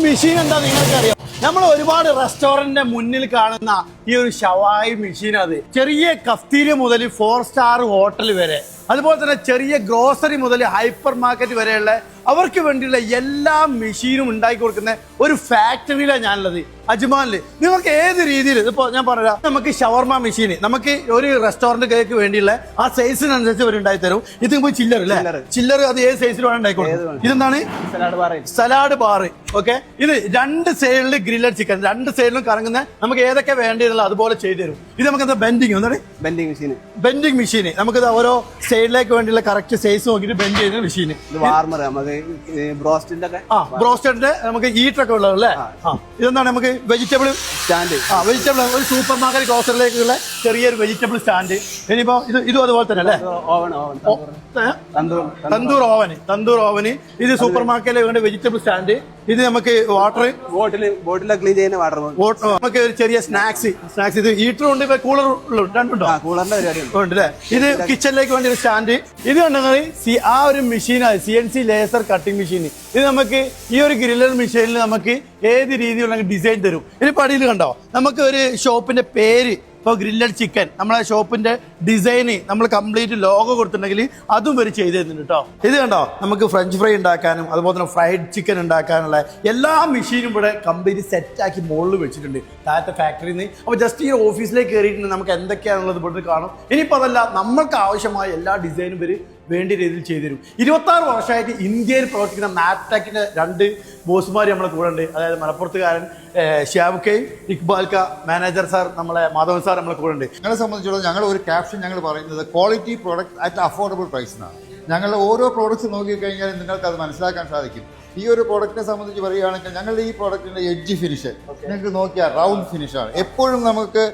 Machine എന്താ നിങ്ങൾക്കറിയാം? നമ്മൾ ഒരുപാട് റെസ്റ്റോറന്റിന്റെ മുന്നിൽ കാണുന്ന ഈ ഒരു ഷവായി മെഷീൻ, അത് ചെറിയ കഫ്തീരിയ മുതൽ 4 സ്റ്റാർ ഹോട്ടൽ വരെ, അതുപോലെ തന്നെ ചെറിയ ഗ്രോസറി മുതൽ ഹൈപ്പർ മാർക്കറ്റ് വരെയുള്ള അവർക്ക് വേണ്ടിയുള്ള എല്ലാ മെഷീനും ഉണ്ടാക്കി കൊടുക്കുന്ന ഒരു ഫാക്ടറിയിലാണ് ഞാനുള്ളത്, അജ്മാനില്. നിങ്ങൾക്ക് ഏത് രീതിയിൽ ഇപ്പോൾ ഞാൻ പറയാം, നമുക്ക് ഷവർമ മെഷീൻ നമുക്ക് ഒരു റെസ്റ്റോറന്റ് കേക്ക് വേണ്ടിയുള്ള ആ സൈസിനനുസരിച്ച് അവർ ഉണ്ടാക്കി തരും. ഇത് പോയി ചില്ലർ അല്ലേ, ചില്ലർ അത് ഏത് സൈസിൽ വേണം ഉണ്ടായിക്കോളും. ഇതെന്താണ് സലാഡ് ബാർ. ഓക്കെ, ഇത് 2 സൈഡിൽ ഗ്രില്ലഡ് ചിക്കൻ, 2 സൈഡിലും കറങ്ങുന്ന നമുക്ക് ഏതൊക്കെ വേണ്ടിയുള്ള അതുപോലെ ചെയ്തു തരും. ഇത് നമുക്ക് എന്താ ബെൻഡിങ്, എന്താണ് ബെൻഡിങ് മെഷീൻ. നമുക്കിത് ഓരോ സൈഡിലേക്ക് വേണ്ടിയുള്ള കറക്റ്റ് സൈസ് നോക്കിയിട്ട് ബെൻഡ് ചെയ്യുന്ന മെഷീൻ. ബ്രോസ്റ്റഡിന്റെ നമുക്ക് ഹീറ്റർ ഒക്കെ ഉള്ളതല്ലേ. ഇതെന്താണ് നമുക്ക് വെജിറ്റബിൾ സ്റ്റാൻഡ്. വെജിറ്റബിൾ ഒരു സൂപ്പർ മാർക്കറ്റ് ഗ്രോസറിലേക്കുള്ള ചെറിയൊരു വെജിറ്റബിൾ സ്റ്റാൻഡ്. ഇനിയിപ്പോ ഇതും അതുപോലെ തന്നെ അല്ലേ, തന്തൂർ ഓവന്. ഇത് സൂപ്പർ മാർക്കറ്റിലെ വേണ്ട വെജിറ്റബിൾ സ്റ്റാൻഡ്. ഇത് നമുക്ക് വാട്ടർ ബോട്ടിൽ ക്ലീൻ ചെയ്യുന്ന വാട്ടർ, നമുക്ക് ഒരു ചെറിയ സ്നാക്സ്. ഇത് ഹീറ്ററും ഉണ്ട്, കൂളർ രണ്ടുണ്ടോ, കൂളറിന്റെ പരിപാടി ഉണ്ട് അല്ലേ. ഇത് കിച്ചണിലേക്ക് വേണ്ടി ഒരു സ്റ്റാൻഡ്. ഇത് കണ്ടെങ്കിൽ ആ ഒരു മെഷീനാണ് CNC ലേസർ കട്ടിംഗ് മെഷീൻ. ഇത് നമുക്ക് ഈ ഒരു ഗ്രില്ലർ മെഷീനിൽ നമുക്ക് ഏത് രീതിയിലുള്ള ഡിസൈൻ തരും. ഇനി പടിയിൽ കണ്ടോ, നമുക്ക് ഒരു ഷോപ്പിന്റെ പേര്, ഇപ്പോൾ ഗ്രില്ലഡ് ചിക്കൻ, നമ്മളെ ഷോപ്പിന്റെ ഡിസൈന് നമ്മൾ കംപ്ലീറ്റ് ലോഗോ കൊടുത്തിട്ടുണ്ടെങ്കിൽ അതും വരെ ചെയ്ത് തരുന്നുണ്ട് കേട്ടോ. ഇത് കണ്ടോ, നമുക്ക് ഫ്രഞ്ച് ഫ്രൈ ഉണ്ടാക്കാനും അതുപോലെ തന്നെ ഫ്രൈഡ് ചിക്കൻ ഉണ്ടാക്കാനുള്ള എല്ലാ മെഷീനും ഇവിടെ കംപ്ലീറ്റ് സെറ്റാക്കി മുകളിൽ വെച്ചിട്ടുണ്ട് താഴത്തെ ഫാക്ടറിയിൽ നിന്ന്. അപ്പോൾ ജസ്റ്റ് ഈ ഓഫീസിലേക്ക് കയറിയിട്ടുണ്ട് നമുക്ക് എന്തൊക്കെയാണുള്ളത് ഇവിടെ കാണും. ഇനിയിപ്പോൾ അതല്ല, നമ്മൾക്ക് ആവശ്യമായ എല്ലാ ഡിസൈനും ഇവർ വേണ്ട രീതിയിൽ ചെയ്തു തരും. 26 വർഷമായിട്ട് ഇന്ത്യയിൽ പ്രവർത്തിക്കുന്ന മാപ്ടെക്കിന്റെ 2 ബോസുമാർ നമ്മളെ കൂടെ ഉണ്ട്. അതായത് മലപ്പുറത്തുകാരൻ ശ്യാം കെ, ഇക്ബാൽ ക, മാനേജർ സാർ, നമ്മളെ മാധവൻ സാർ നമ്മളെ കൂടെ ഉണ്ട്. ഞങ്ങളെ സംബന്ധിച്ചിടത്തോളം ഞങ്ങൾ ഒരു ക്യാപ്ഷൻ ഞങ്ങൾ പറയുന്നത് quality product at affordable price എന്നാണ്. ഞങ്ങളുടെ ഓരോ പ്രോഡക്റ്റ്സ് നോക്കിക്കഴിഞ്ഞാൽ നിങ്ങൾക്ക് അത് മനസ്സിലാക്കാൻ സാധിക്കും. ഈ ഒരു പ്രോഡക്റ്റിനെ സംബന്ധിച്ച് പറയുകയാണെങ്കിൽ ഞങ്ങളുടെ ഈ പ്രോഡക്റ്റിന്റെ എഡ്ജ് ഫിനിഷ് നിങ്ങൾക്ക് നോക്കിയാൽ റൗണ്ട് ഫിനിഷാണ്. എപ്പോഴും നമുക്ക്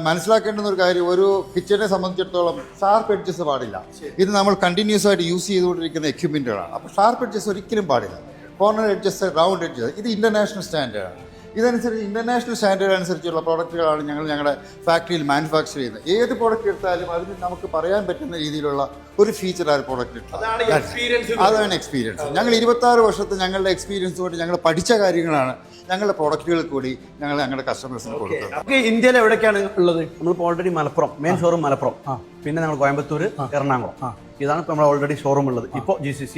മനസ്സിലാക്കേണ്ടുന്ന ഒരു കാര്യം, ഒരു കിച്ചനെ സംബന്ധിച്ചിടത്തോളം ഷാർപ്പ് എഡ്ജസ് പാടില്ല. ഇത് നമ്മൾ കണ്ടിന്യൂസ് ആയിട്ട് യൂസ് ചെയ്തുകൊണ്ടിരിക്കുന്ന എക്യുപ്മെന്റുകളാണ്. അപ്പോൾ ഷാർപ്പ് എഡ്ജസ് ഒരിക്കലും പാടില്ല. കോർണർ എഡ്ജസ്, റൗണ്ട് എഡ്ജസ്, ഇത് ഇന്റർനാഷണൽ സ്റ്റാൻഡേർഡാണ്. ഇതനുസരിച്ച് ഇന്റർനാഷണൽ സ്റ്റാൻഡേർഡ് അനുസരിച്ചുള്ള പ്രോഡക്റ്റുകളാണ് ഞങ്ങളുടെ ഫാക്ടറിയിൽ മാനുഫാക്ചർ ചെയ്യുന്നത്. ഏത് പ്രോഡക്റ്റ് എടുത്താലും അതിന് നമുക്ക് പറയാൻ പറ്റുന്ന രീതിയിലുള്ള ഒരു ഫീച്ചർ ആ പ്രോഡക്റ്റ്. അതാണ് എക്സ്പീരിയൻസ്. ഞങ്ങൾ 26 വർഷത്തെ ഞങ്ങളുടെ എക്സ്പീരിയൻസ് കൊണ്ട് ഞങ്ങൾ പഠിച്ച കാര്യങ്ങളാണ് ഞങ്ങളുടെ പ്രോഡക്റ്റുകൾ കൂടി ഞങ്ങൾ ഞങ്ങളുടെ കസ്റ്റമേഴ്സിന് കൊടുക്കുന്നത്. ഇന്ത്യയിൽ എവിടേക്കാണ് ഉള്ളത്? നമ്മളിപ്പോൾ already Malappuram, main showroom Malappuram, പിന്നെ നമ്മൾ കോയമ്പത്തൂർ, എറണാകുളം, ഇതാണ് ഇപ്പോൾ നമ്മൾ ഓൾറെഡി ഷോറൂം ഉള്ളത്. ഇപ്പോൾ GCC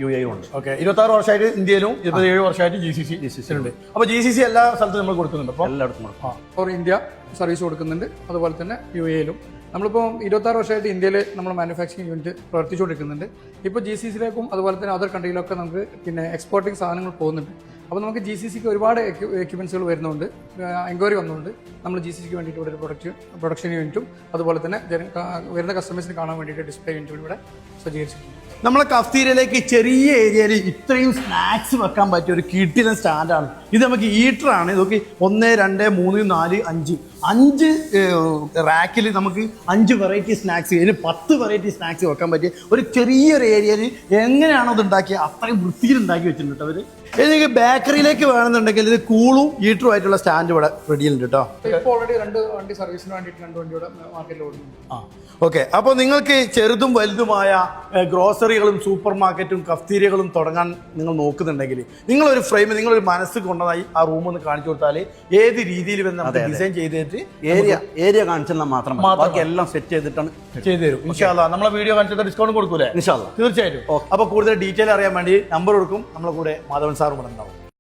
UAE ഉണ്ട്. ഓക്കെ, 26 വർഷമായിട്ട് ഇന്ത്യയിലും 27 വർഷമായിട്ട് GCC ഉണ്ട്. അപ്പോൾ GCC എല്ലാ സ്ഥലത്തും നമ്മൾ കൊടുക്കുന്നുണ്ട്. അപ്പോൾ എല്ലായിടത്തും ഫോർ ഇന്ത്യ സർവീസ് കൊടുക്കുന്നുണ്ട്. അതുപോലെ തന്നെ UAE-ലും നമ്മളിപ്പോൾ 26 വർഷമായിട്ട് ഇന്ത്യയിൽ നമ്മൾ മാനുഫാക്ചറിങ് യൂണിറ്റ് പ്രവർത്തിച്ചുകൊണ്ടിരിക്കുന്നുണ്ട്. ഇപ്പോൾ GCC-യിലേക്കും അതുപോലെ തന്നെ അതർ കൺട്രിയിലൊക്കെ നമുക്ക് പിന്നെ എക്സ്പോർട്ടിങ് സാധനങ്ങൾ പോകുന്നുണ്ട്. അപ്പോൾ നമുക്ക് GCC-ക്ക് ഒരുപാട് എക്യുപ്മെൻസുകൾ വരുന്നുണ്ട്, എൻക്വയറി വന്നുകൊണ്ട് നമ്മൾ GCC-ക്ക് വേണ്ടിയിട്ട് ഇവിടെ ഒരു പ്രൊഡക്ഷൻ യൂണിറ്റും അതുപോലെ തന്നെ വരുന്ന കസ്റ്റമേഴ്സിന് കാണാൻ വേണ്ടിയിട്ട് ഡിസ്പ്ലേ യൂണിറ്റും ഇവിടെ സജ്ജീകരിച്ചിട്ടുണ്ട്. നമ്മളെ കഫ്തീരിയയിലേക്ക് ചെറിയ ഏരിയയിൽ ഇത്രയും സ്നാക്സ് വെക്കാൻ പറ്റിയ ഒരു കിടിലൻ സ്റ്റാൻഡാണ് ഇത്. നമുക്ക് ഹീറ്ററാണ്. ഇതൊക്കെ 1, 2, 3, 4, 5 റാക്കിൽ നമുക്ക് 5 വെറൈറ്റി സ്നാക്സ്, ഇതിന് 10 വെറൈറ്റി സ്നാക്സ് വെക്കാൻ പറ്റിയ ഒരു ചെറിയൊരു ഏരിയയിൽ എങ്ങനെയാണോ ഇത് ഉണ്ടാക്കിയത് അത്രയും വൃത്തിയിൽ ഉണ്ടാക്കി വെച്ചിട്ടുണ്ട് അവർ. എനിക്ക് ബേക്കറിയിലേക്ക് വേണമെന്നുണ്ടെങ്കിൽ ഇത് കൂളും ഹീറ്ററും ആയിട്ടുള്ള സ്റ്റാൻഡ് ഇവിടെ റെഡിയുണ്ട് കേട്ടോ. ഇപ്പോൾ ഓൾറെഡി 2 വണ്ടി സർവീസിന് വേണ്ടിയിട്ട് 2 വണ്ടി ഇവിടെ മാർക്കറ്റിൽ ഓടുന്നുണ്ട്. ഓക്കെ, അപ്പോൾ നിങ്ങൾക്ക് ചെറുതും വലുതുമായ ഗ്രോസറികളും സൂപ്പർ മാർക്കറ്റും കഫ്തീരിയകളും തുടങ്ങാൻ നിങ്ങൾ നോക്കുന്നുണ്ടെങ്കിൽ നിങ്ങളൊരു ഫ്രെയിം, നിങ്ങളൊരു മനസ്സ് കൊണ്ടതായി ആ റൂം ഒന്ന് കാണിച്ചു കൊടുത്താൽ ഏത് രീതിയിൽ നമുക്ക് ഡിസൈൻ ചെയ്തിട്ട് ഏരിയ കാണിച്ചാൽ മാത്രം ബാക്കി എല്ലാം സെറ്റ് ചെയ്തിട്ടാണ് ചെയ്തു തരും. ഇൻഷാ അല്ലാഹ് നമ്മളെ വീഡിയോ കാണിച്ചാൽ ഡിസ്കൗണ്ട് കൊടുക്കൂലേ? ഇൻഷാ അല്ലാഹ് തീർച്ചയായിട്ടും. അപ്പോൾ കൂടുതൽ ഡീറ്റെയിൽ അറിയാൻ വേണ്ടി നമ്പർ കൊടുക്കും. നമ്മളെ കൂടെ മാധവൻ സാറും ഇവിടെ ഉണ്ടാവും.